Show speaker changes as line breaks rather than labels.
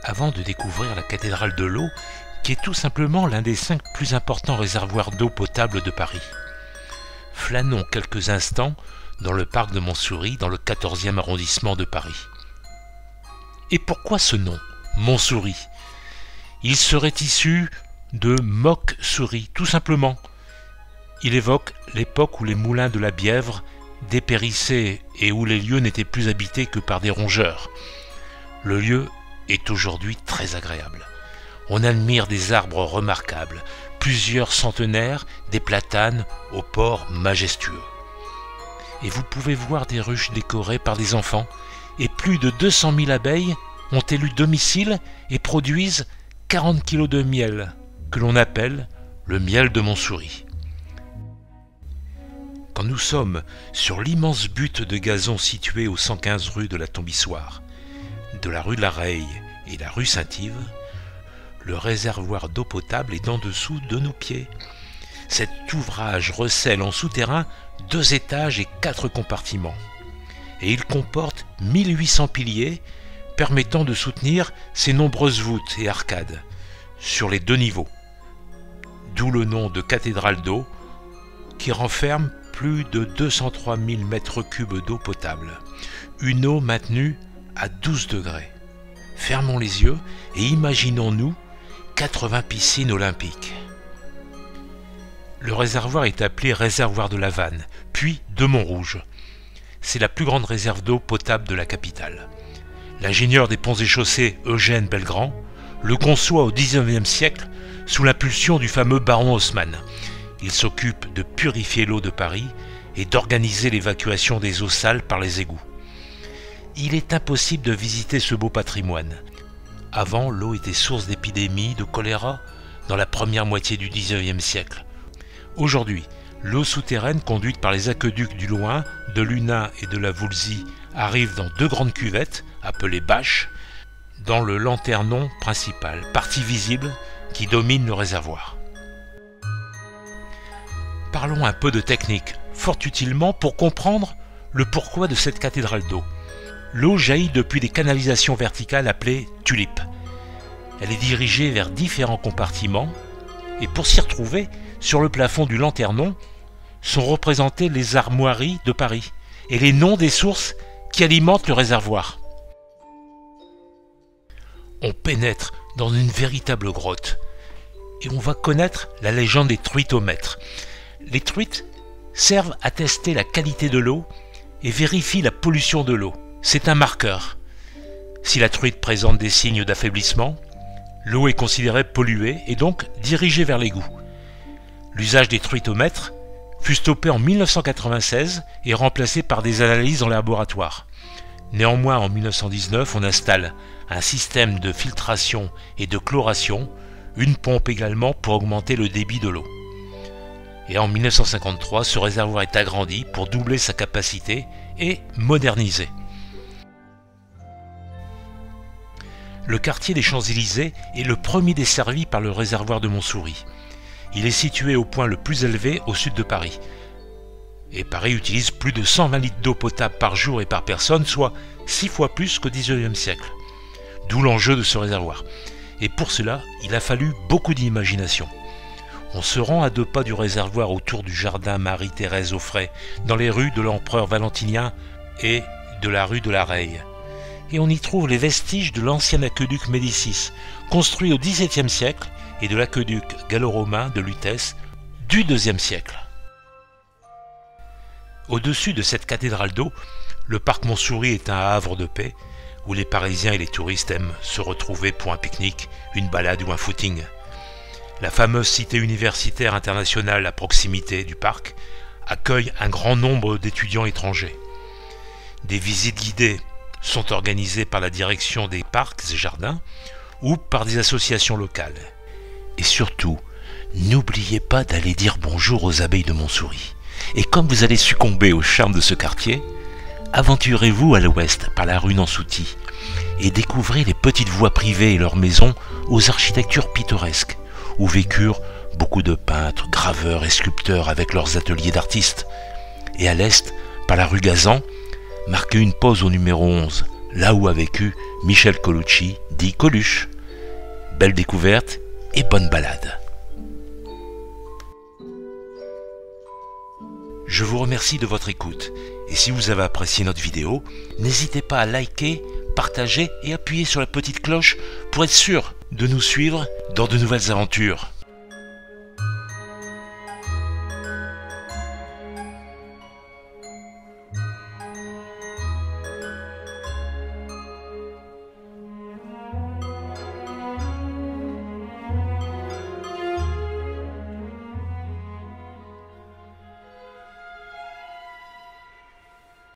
avant de découvrir la cathédrale de l'eau, qui est tout simplement l'un des 5 plus importants réservoirs d'eau potable de Paris. Flânons quelques instants dans le parc de Montsouris, dans le 14e arrondissement de Paris. Et pourquoi ce nom, Montsouris? Il serait issu de moque-souris, tout simplement. Il évoque l'époque où les moulins de la Bièvre dépérissaient et où les lieux n'étaient plus habités que par des rongeurs. Le lieu est aujourd'hui très agréable. On admire des arbres remarquables, plusieurs centenaires, des platanes aux port majestueux. Et vous pouvez voir des ruches décorées par des enfants, et plus de 200 000 abeilles ont élu domicile et produisent 40 kg de miel, que l'on appelle le miel de Montsouris. Quand nous sommes sur l'immense butte de gazon située au 115 rue de la Tombissoire, de la rue de la Reille et la rue Saint-Yves, le réservoir d'eau potable est en dessous de nos pieds. Cet ouvrage recèle en souterrain 2 étages et 4 compartiments. Et il comporte 1800 piliers permettant de soutenir ses nombreuses voûtes et arcades sur les 2 niveaux. D'où le nom de cathédrale d'eau qui renferme plus de 203 000 mètres cubes d'eau potable. Une eau maintenue à 12 degrés. Fermons les yeux et imaginons-nous 80 piscines olympiques. Le réservoir est appelé réservoir de la Vanne, puis de Montrouge. C'est la plus grande réserve d'eau potable de la capitale. L'ingénieur des ponts et chaussées Eugène Belgrand le conçoit au XIXe siècle sous l'impulsion du fameux baron Haussmann. Il s'occupe de purifier l'eau de Paris et d'organiser l'évacuation des eaux sales par les égouts. Il est impossible de visiter ce beau patrimoine. Avant, l'eau était source d'épidémies de choléra dans la première moitié du XIXe siècle. Aujourd'hui, l'eau souterraine conduite par les aqueducs du Loing, de l'Hunin et de la Voulzie arrive dans 2 grandes cuvettes, appelées bâches, dans le lanternon principal, partie visible qui domine le réservoir. Parlons un peu de technique, fort utilement pour comprendre le pourquoi de cette cathédrale d'eau. L'eau jaillit depuis des canalisations verticales appelées tulipes. Elle est dirigée vers différents compartiments et pour s'y retrouver, sur le plafond du lanternon, sont représentées les armoiries de Paris et les noms des sources qui alimentent le réservoir. On pénètre dans une véritable grotte et on va connaître la légende des truitomètres. Les truites servent à tester la qualité de l'eau et vérifient la pollution de l'eau. C'est un marqueur. Si la truite présente des signes d'affaiblissement, l'eau est considérée polluée et donc dirigée vers l'égout. L'usage des truitomètres fut stoppé en 1996 et remplacé par des analyses en laboratoire. Néanmoins, en 1919, on installe un système de filtration et de chloration, une pompe également pour augmenter le débit de l'eau. Et en 1953, ce réservoir est agrandi pour doubler sa capacité et modernisé. Le quartier des Champs-Élysées est le premier desservi par le réservoir de Montsouris. Il est situé au point le plus élevé au sud de Paris. Et Paris utilise plus de 120 litres d'eau potable par jour et par personne, soit 6 fois plus qu'au XIXe siècle. D'où l'enjeu de ce réservoir. Et pour cela, il a fallu beaucoup d'imagination. On se rend à 2 pas du réservoir autour du jardin Marie-Thérèse Auffray, dans les rues de l'Empereur Valentinien et de la rue de la Reille. Et on y trouve les vestiges de l'ancien aqueduc Médicis, construit au XVIIe siècle, et de l'aqueduc gallo-romain de Lutèce du IIe siècle. Au-dessus de cette cathédrale d'eau, le parc Montsouris est un havre de paix où les Parisiens et les touristes aiment se retrouver pour un pique-nique, une balade ou un footing. La fameuse cité universitaire internationale à proximité du parc accueille un grand nombre d'étudiants étrangers. Des visites guidées sont organisées par la direction des parcs et jardins ou par des associations locales. Et surtout, n'oubliez pas d'aller dire bonjour aux abeilles de Montsouris. Et comme vous allez succomber au charme de ce quartier, aventurez-vous à l'ouest par la rue Nansouty et découvrez les petites voies privées et leurs maisons aux architectures pittoresques, où vécurent beaucoup de peintres, graveurs et sculpteurs avec leurs ateliers d'artistes. Et à l'est, par la rue Gazan, marquez une pause au numéro 11, là où a vécu Michel Colucci, dit Coluche. Belle découverte et bonne balade. Je vous remercie de votre écoute, et si vous avez apprécié notre vidéo, n'hésitez pas à liker, partager et appuyer sur la petite cloche pour être sûr de nous suivre dans de nouvelles aventures.